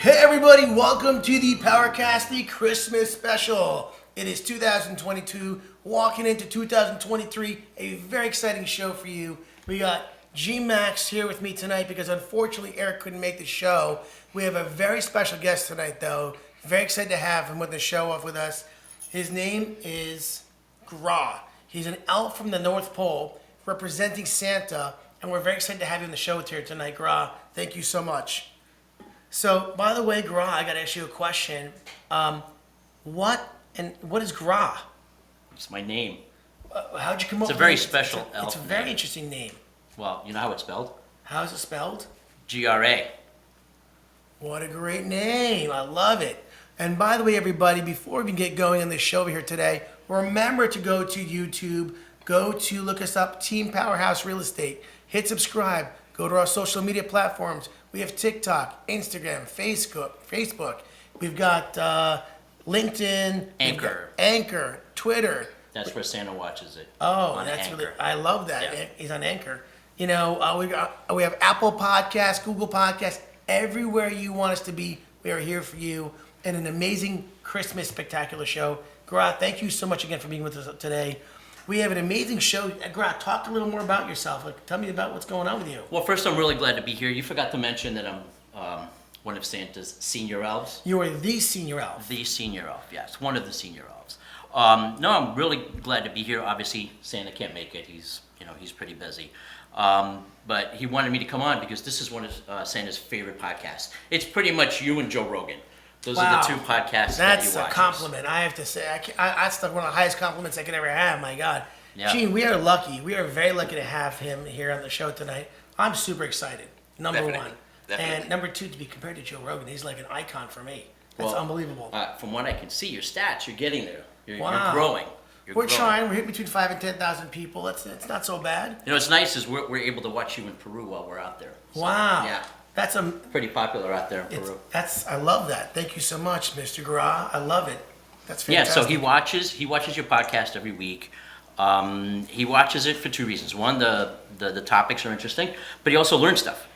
Hey everybody, welcome to the PowerCast, the Christmas special. It is 2022, walking into 2023, a very exciting show for you. We got G-Max here with me tonight because unfortunately Eric couldn't make the show. We have a very special guest tonight though. Very excited to have him with the show off with us. His name is Gra. He's an elf from the North Pole representing Santa, and we're very excited to have you on the show here tonight, Gra. Thank you so much. So, by the way, Gra, I got to ask you a question. What is Gra? It's my name. How'd you come up with it? It's a very special elf It's a very name. interesting name. Well, you know how it's spelled? How is it spelled? G-R-A. What a great name. I love it. And by the way, everybody, before we get going on this show over here today, remember to go to YouTube, look us up, Team Powerhouse Real Estate. Hit subscribe. Go to our social media platforms. We have TikTok, Instagram, Facebook. We've got LinkedIn. Anchor, Twitter. That's where Santa watches it. Oh, on that's Anchor. really, I love that. Yeah. He's on Anchor. You know, we have Apple Podcasts, Google Podcasts, everywhere you want us to be. We are here for you. And an amazing Christmas spectacular show. Gra, thank you so much again for being with us today. We have an amazing show. Gra, talk a little more about yourself. Tell me about what's going on with you. Well, first, I'm really glad to be here. You forgot to mention that I'm one of Santa's senior elves. You are the senior elf. The senior elf, yes, one of the senior elves. No, I'm really glad to be here. Obviously, Santa can't make it. He's pretty busy. But he wanted me to come on because this is one of Santa's favorite podcasts. It's pretty much you and Joe Rogan. Those are the two podcasts that he watches. That's a compliment. I have to say, that's one of the highest compliments I could ever have. My God. Yeah. Gene, we are lucky. We are very lucky to have him here on the show tonight. I'm super excited. Number one. Definitely. And number two, to be compared to Joe Rogan, he's like an icon for me. That's Well, unbelievable. From what I can see, your stats, you're getting there. You're We're growing. growing. trying. We're hitting between 5,000 and 10,000 people. It's not so bad. You know, what's nice is we're able to watch you in Peru while we're out there. So, Wow. Yeah. That's a. Pretty popular out there in Peru. I love that. Thank you so much, Mr. Gra. I love it. That's Yeah, fantastic. so he watches your podcast every week. He watches it for two reasons. One, the topics are interesting, but he also learns stuff.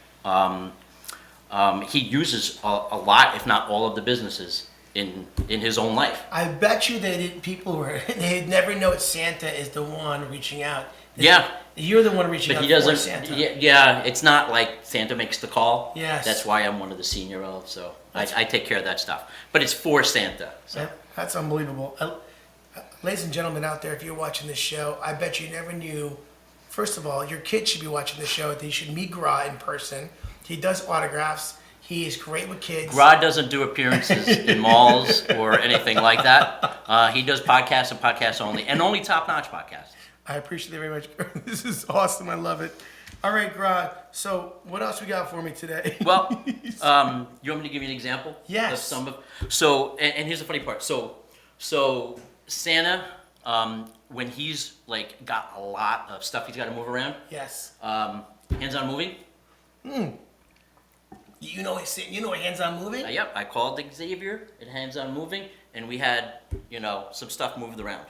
He uses a lot, if not all, of the businesses in his own life. I bet you they'd never know Santa is the one reaching out. Yeah. You're the one reaching But out he doesn't. for Santa. Yeah, it's not like Santa makes the call. Yes. That's why I'm one of the senior elves, so I take care of that stuff. But it's for Santa. So. That's unbelievable. Ladies and gentlemen out there, if you're watching this show, I bet you never knew. First of all, your kids should be watching this show. They should meet Gra in person. He does autographs. He is great with kids. Gra doesn't do appearances in malls or anything like that. He does podcasts and podcasts only, and only top-notch podcasts. I appreciate it very much. This is awesome. I love it. All right, Gra. So what else we got for me today? Well, you want me to give you an example? Yes. So, and here's the funny part. So Santa, when he's like got a lot of stuff he's got to move around. Yes. Hands-on moving. You know hands-on moving? Yep. I called Xavier at Hands-on Moving, and we had some stuff moved around.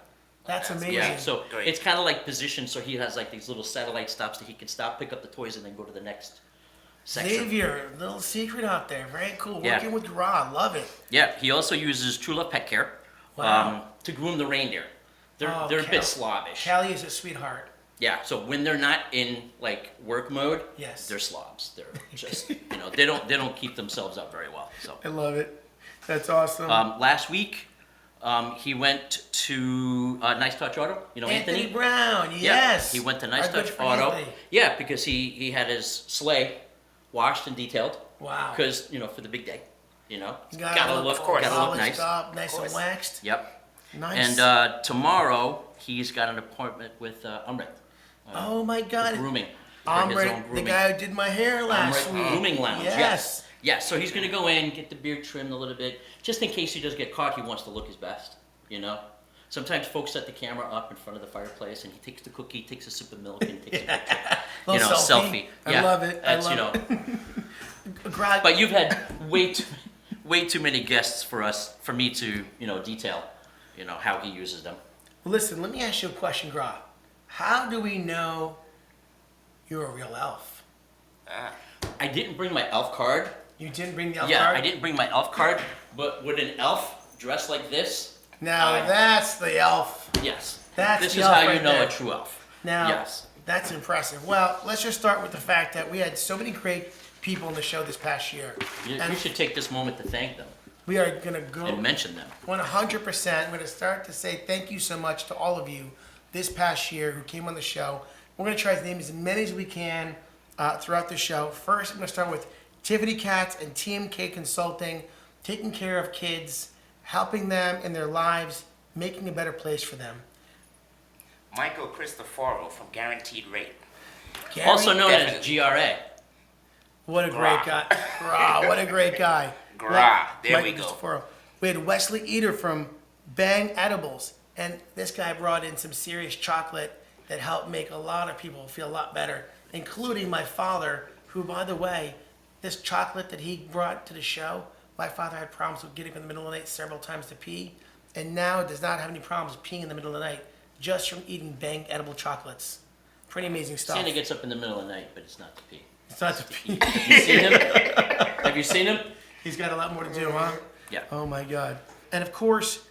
That's amazing. Yeah, so it's kind of like positioned so he has like these little satellite stops that he can stop, pick up the toys, and then go to the next section. Xavier, little secret out there. Very cool. Yeah. Working with Gra. Love it. Yeah, he also uses True Love Pet Care to groom the reindeer. They're a bit slobbish. Callie is a sweetheart. Yeah, so when they're not in like work mode, Yes. they're slobs. They're just they don't keep themselves up very well. So I love it. That's awesome. last week, he went to Nice Touch Auto. Anthony Brown. Yeah, Yes. he went to Nice Our good Touch friend Auto. Anthony. Yeah, because he had his sleigh washed and detailed. Wow. Because for the big day, Gotta look nice. Up, nice and waxed. Yep. Nice. And tomorrow he's got an appointment with Umrit. Oh my God. Grooming. for his own Omri, the grooming. guy who did my hair last week. Grooming lounge. Yes. Yes. So he's gonna go in, get the beard trimmed a little bit, just in case he does get caught. He wants to look his best. Sometimes folks set the camera up in front of the fireplace, and he takes the cookie, takes a sip of milk, and takes a picture. Little selfie. I love it. That's, I love it. But you've had way too many guests for me to detail how he uses them. Listen, let me ask you a question, Gra. How do we know you're a real elf? I didn't bring my elf card You didn't bring the elf Yeah, card? I didn't bring my elf card, but would an elf dress like this? Now that's the elf. Yes. That's This the is elf how you right know there. a true elf. Now, yes. that's impressive. Well, let's just start with the fact that we had so many great people on the show this past year. You And should take this moment to thank them we are going to go and mention them. 100%. We're going to start to say thank you so much to all of you this past year who came on the show. We're going to try to name as many as we can throughout the show. First, I'm going to start with Tiffany Katz and TMK Consulting, taking care of kids, helping them in their lives, making a better place for them. Michael Cristoforo from Guaranteed Rate. Gary, Also known as Definitely. GRA. what a great guy. Rah, what a great guy. Gra, there Mike we go. Cristoforo. We had Wesley Eater from Bang Edibles, and this guy brought in some serious chocolate that helped make a lot of people feel a lot better, including my father, who, by the way, this chocolate that he brought to the show, my father had problems with getting up in the middle of the night several times to pee, and now does not have any problems peeing in the middle of the night just from eating Bang Edible chocolates. Pretty amazing stuff. Santa gets up in the middle of the night, but it's not to pee. It's not to pee. Have you seen him? Have you seen him? He's got a lot more to do, huh? Yeah. Oh my God. And of course,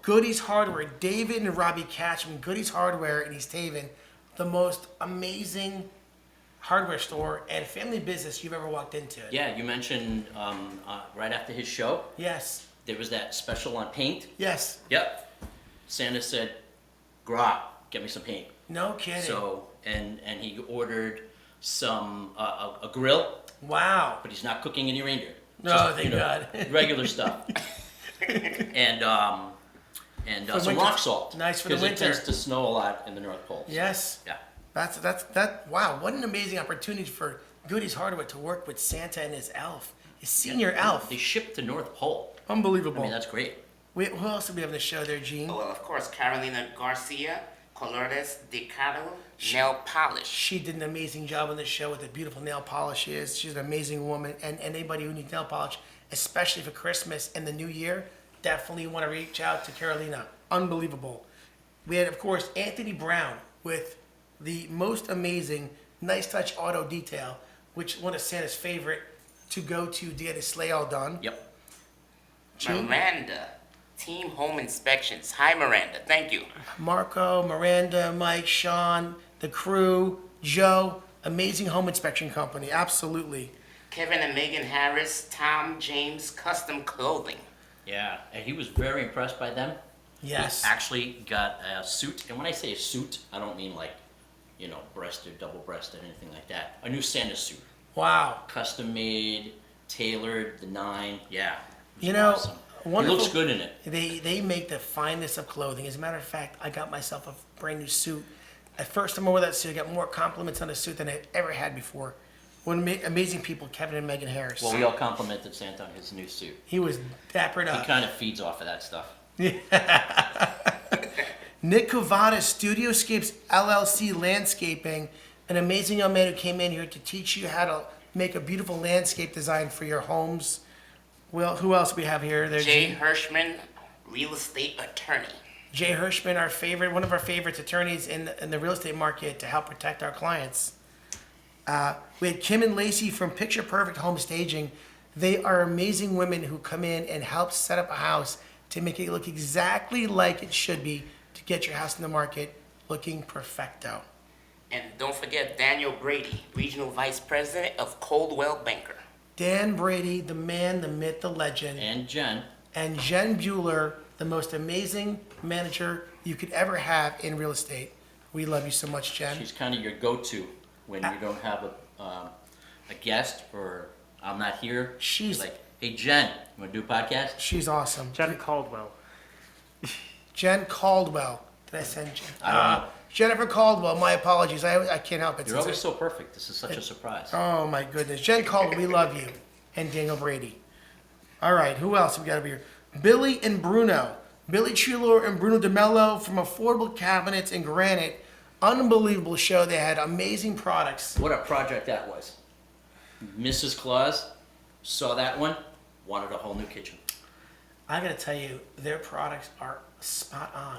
Goody's Hardware. David and Robbie Catch from Goody's Hardware in East Haven, the most amazing hardware store and family business you've ever walked into. Yeah, you mentioned right after his show, Yes. there was that special on paint. Yes. Yep. Santa said, "Gra, get me some paint." No kidding. So, and he ordered some a grill, Wow. but he's not cooking any reindeer. No, Just, thank God. regular stuff. and For some winter. rock salt. Nice for the Because it winter. tends to snow a lot in the North Pole. Yes. Yeah. That. Wow. What an amazing opportunity for Goody's Hardware to work with Santa and his elf, his senior elf. They ship to North Pole. Unbelievable. I mean, that's great. Wait, who else do we have on the show there, Gene? Oh, well, of course, Carolina Garcia, Colores de Caro, Nail Polish. She did an amazing job on the show with the beautiful nail polishes. She's an amazing woman, and anybody who needs nail polish, especially for Christmas and the New Year, definitely want to reach out to Carolina. Unbelievable. We had, of course, Anthony Brown with the most amazing Nice Touch Auto Detail, which is one of Santa's favorite to go to get his sleigh all done. Yep. Gene? Miranda, Team Home Inspections. Hi, Miranda. Thank you. Marco, Miranda, Mike, Sean, the crew, Joe, amazing home inspection company. Absolutely. Kevin and Megan Harris, Tom James Custom Clothing. Yeah, and he was very impressed by them. Yes. He actually got a suit, and when I say a suit, I don't mean like, breasted, double-breasted, anything like that. A new Santa suit, Wow. custom made, tailored, the nine. Yeah. it was awesome. He wonderful. looks good in it. They make the finest of clothing. As a matter of fact, I got myself a brand new suit. At first time I wore that suit, I got more compliments on the suit than I ever had before. What amazing people, Kevin and Megan Harris. Well, we all complimented Santa on his new suit. He was dappered He up. kind of feeds off of that stuff. Nick Cavada, Studioscapes LLC Landscaping, an amazing young man who came in here to teach you how to make a beautiful landscape design for your homes. Well, who else we have here? There's Jay Hirschman, Real Estate Attorney. Jay Hirschman, one of our favorite attorneys in the real estate market to help protect our clients. We had Kim and Lacey from Picture Perfect Home Staging. They are amazing women who come in and help set up a house to make it look exactly like it should be to get your house in the market looking perfecto. And don't forget Daniel Brady, Regional Vice President of Coldwell Banker. Dan Brady, the man, the myth, the legend, And Jen, and Jen Bueller, the most amazing manager you could ever have in real estate. We love you so much, Jen. she's kind of your go-to when you don't have a guest or I'm not here. She's- You're like, hey Jen, you want to do a podcast? She's awesome. Jen Caldwell. Jen Caldwell. Did I send Jen? I don't know. Jennifer Caldwell, my apologies. I can't help it. You're Since always so perfect. This is such a surprise. Oh my goodness. Jen Caldwell, we love you. And Daniel Brady. All right, who else have we got over here? Billy and Bruno. Billy Trulor and Bruno DeMello from Affordable Cabinets and Granite. Unbelievable show. They had amazing products. What a project that was. Mrs. Claus saw that one, wanted a whole new kitchen. I gotta tell you, their products are spot on.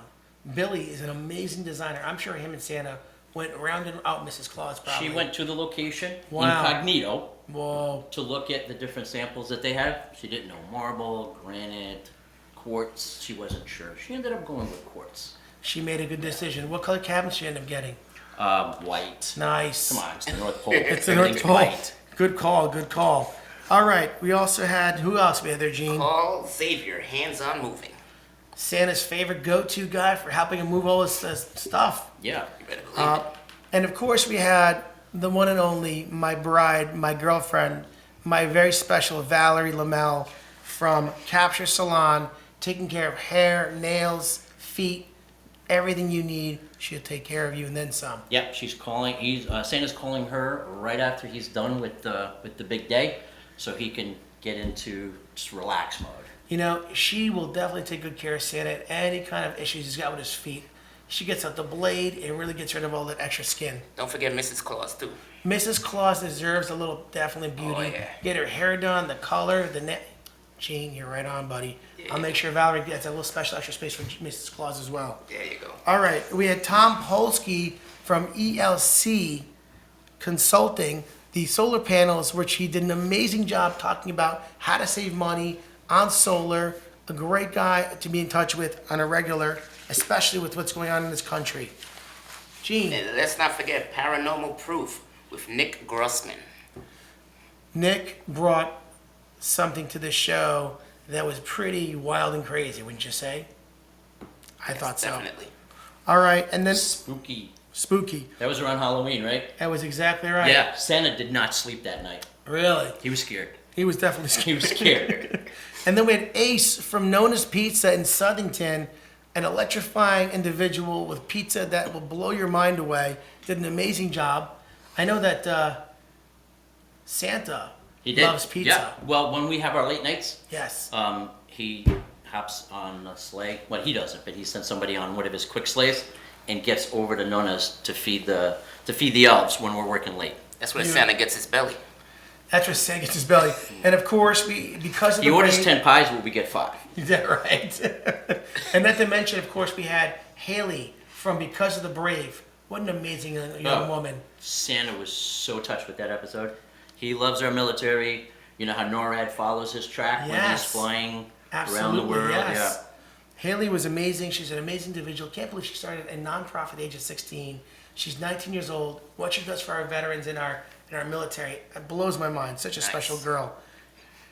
Billy is an amazing designer. I'm sure him and Santa went around and out Mrs. Claus probably. She went to the location Wow. incognito Whoa. to look at the different samples that they have. She didn't know marble, granite, quartz. She wasn't sure. She ended up going with quartz. She made a good decision. What color cabin she end up getting? White. Nice. Come on, it's the North Pole. It's the North Everything's Pole. white. Good call, good call. All right, we also had, who else we had there, Gene? Call Xavier, hands-on moving. Santa's favorite go-to guy for helping him move all his stuff. Yeah. You better believe it. And of course we had the one and only, my bride, my girlfriend, my very special Valerie Lamel from Capture Salon, taking care of hair, nails, feet, everything you need. She'll take care of you and then some. Yep, she's calling. Santa's calling her right after he's done with the big day, so he can get into just relax mode. You know, she will definitely take good care of Santa. Any kind of issues he's got with his feet, she gets out the blade and really gets rid of all that extra skin. Don't forget Mrs. Claus, too. Mrs. Claus deserves a little definitely beauty. Oh, yeah. Get her hair done, the color, the net. Gene, you're right on, buddy. I'll make sure Valerie gets a little special extra space for Mrs. Claus as well. There you go. All right, we had Tom Polsky from ELC Consulting, the solar panels, which he did an amazing job talking about how to save money on solar. A great guy to be in touch with on a regular, especially with what's going on in this country. Gene, And let's not forget Paranormal Proof with Nick Grossman. Nick brought something to the show that was pretty wild and crazy, wouldn't you say? I thought so. Definitely. All right, and then Spooky. spooky. That was around Halloween, right? That was exactly right. Yeah, Santa did not sleep that night. Really? He was scared. He was definitely He scared. was scared. And then we had Ace from Nona's Pizza in Southington, an electrifying individual with pizza that will blow your mind away. Did an amazing job. I know that Santa He did. loves pizza. Yeah. Well, when we have our late nights, Yes. he hops on a sleigh. Well, he doesn't, but he sends somebody on one of his quick sleighs and gets over to Nona's to feed the elves when we're working late. That's where You- Santa gets his belly. That's where Santa gets his belly. And of course, because of He the orders rain- 10 pies, but we get 5. Is that right? And not to mention, of course, we had Haley from Because of the Brave. What an amazing young woman. Santa was so touched with that episode. He loves our military. You know how NORAD follows his track when he's Yes. flying around the Absolutely, world? yes. Haley was amazing. She's an amazing individual. Can't believe she started a nonprofit at the age of 16. She's 19 years old. What she does for our veterans in our military, it blows my mind. Such a Nice. special girl.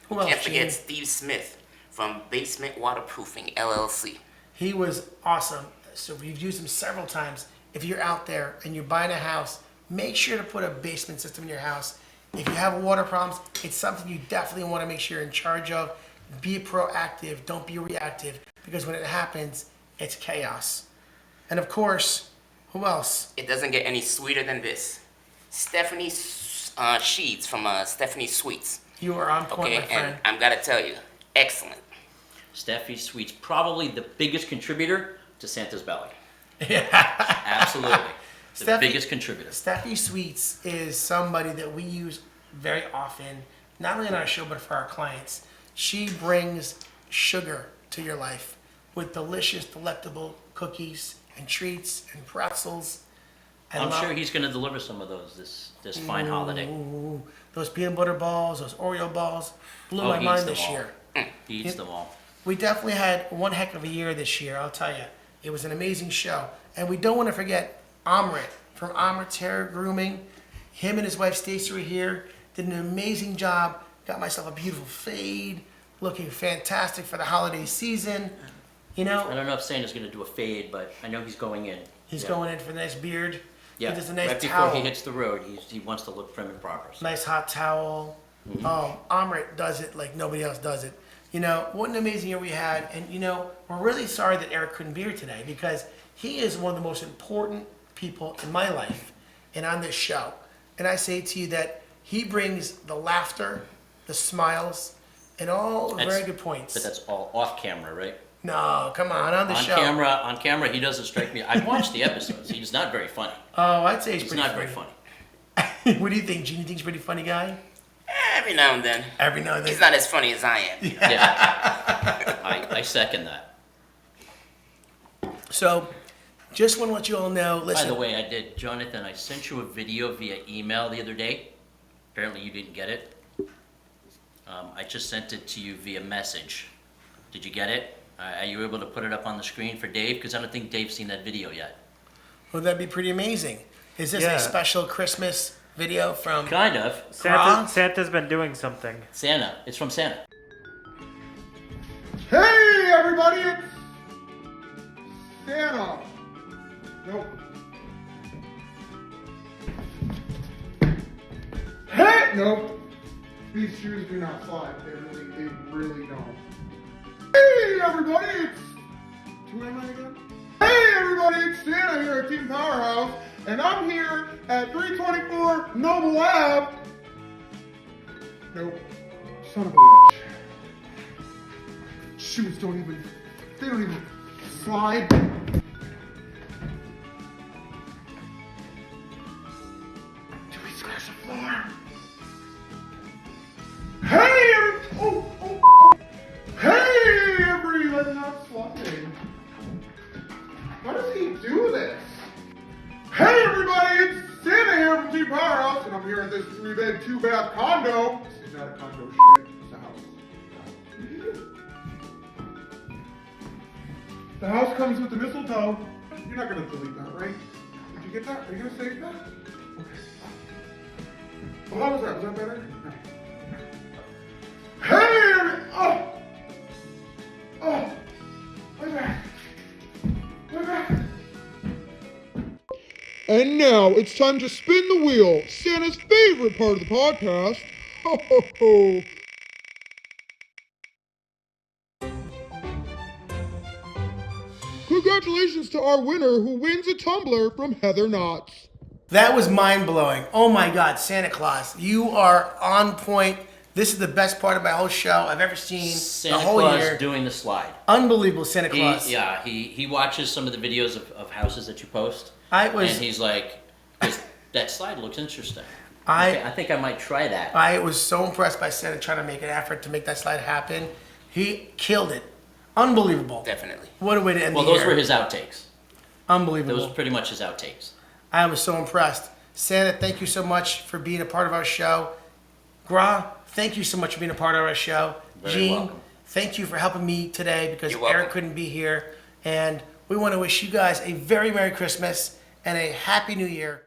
Who else, Can't Gene? forget Steve Smith from Basement Waterproofing, LLC. He was awesome. So we've used him several times. If you're out there and you're buying a house, make sure to put a basement system in your house. If you have water problems, it's something you definitely want to make sure you're in charge of. Be proactive, don't be reactive, because when it happens, it's chaos. And of course, who else? It doesn't get any sweeter than this. Stephanie Sheets from Stephanie Sweets. You are on point, Okay, my and friend. I'm gotta tell you, excellent. Steffi Sweet's probably the biggest contributor to Santa's belly. Yeah. Absolutely. The Steffi- biggest contributor. Steffi Sweets is somebody that we use very often, not only on our show, but for our clients. She brings sugar to your life with delicious, delectable cookies and treats and pretzels. I'm sure he's going to deliver some of those this fine holiday. Ooh, those peanut butter balls, those Oreo balls, blew Oh, my he mind eats them this all. year. He eats them all. We definitely had one heck of a year this year, I'll tell you. It was an amazing show. And we don't want to forget Amrit from Amrit's Hair Grooming. Him and his wife Stacy were here, did an amazing job. Got myself a beautiful fade, looking fantastic for the holiday season. You I know, don't know if Santa's going to do a fade, but I know he's going in. he's Yeah. going in for the nice beard. Yeah, He does a nice right towel. before he hits the road, he wants to look prim and proper. So. Nice hot towel. Amrit does it like nobody else does it. You know, what an amazing year we had. And, you know, we're really sorry that Eric couldn't be here today because he is one of the most important people in my life and on this show. And I say to you that he brings the laughter, the smiles, and all That's- very good points. But that's all off camera, right? No, come on the On show. camera, he doesn't strike me. I've watched the episodes. He's not very funny. Oh, I'd say he's He's pretty not funny. very funny. What do you think, Gene? You think he's a pretty funny guy? Every now and then. Every now and then. He's not as funny as I am. Yeah, I second that. So, just want to let you all know, By listen. the way, Jonathan, I sent you a video via email the other day Apparently you didn't get it. I just sent it to you via message. Did you get it? Are you able to put it up on the screen for Dave? Because I don't think Dave's seen that video yet. Well, that'd be pretty amazing. Is this Yeah. a special Christmas video from Kind of. Santa's been doing something. Santa. It's from Santa. Hey everybody, it's Santa. Nope. Hey, nope. These shoes do not slide. They really don't. Hey everybody, it's who am I again? Hey everybody, it's Santa here at Team Powerhouse, and I'm here at 324 Noble Ave. Nope. Son of a bitch. Shoes they don't even slide. Do we scratch the floor? Hey, hey, everybody, not sliding. Why does he do this? Hey, everybody, it's Santa here from Team Powerhouse, and I'm here at this 3-bed, 2-bath condo. This is not a condo, shit. It's a house. The house comes with the mistletoe. You're not gonna delete that, right? Did you get that? Are you gonna save that? Okay. Well, how was that? Was that better? No. Hey! Oh! My back. My back. And now it's time to spin the wheel. Santa's favorite part of the podcast. Ho ho ho! Congratulations to our winner who wins a tumbler from Heather Knotts. That was mind-blowing. Oh my God, Santa Claus, you are on point. This is the best part of my whole show I've ever seen Santa the whole Claus year. doing the slide. Unbelievable, Santa Claus. He watches some of the videos of houses that you post. I was- And he's like, that slide looks interesting. I- I think I might try that. I was so impressed by Santa trying to make an effort to make that slide happen. He killed it. Unbelievable. Definitely. What a way to end Well, the year. those were his outtakes. Unbelievable. Those were pretty much his outtakes. I was so impressed. Santa, thank you so much for being a part of our show. Gra, thank you so much for being a part of our show. Very Gene, welcome. thank you for helping me today because You're welcome. Eric couldn't be here. And we want to wish you guys a very Merry Christmas and a Happy New Year.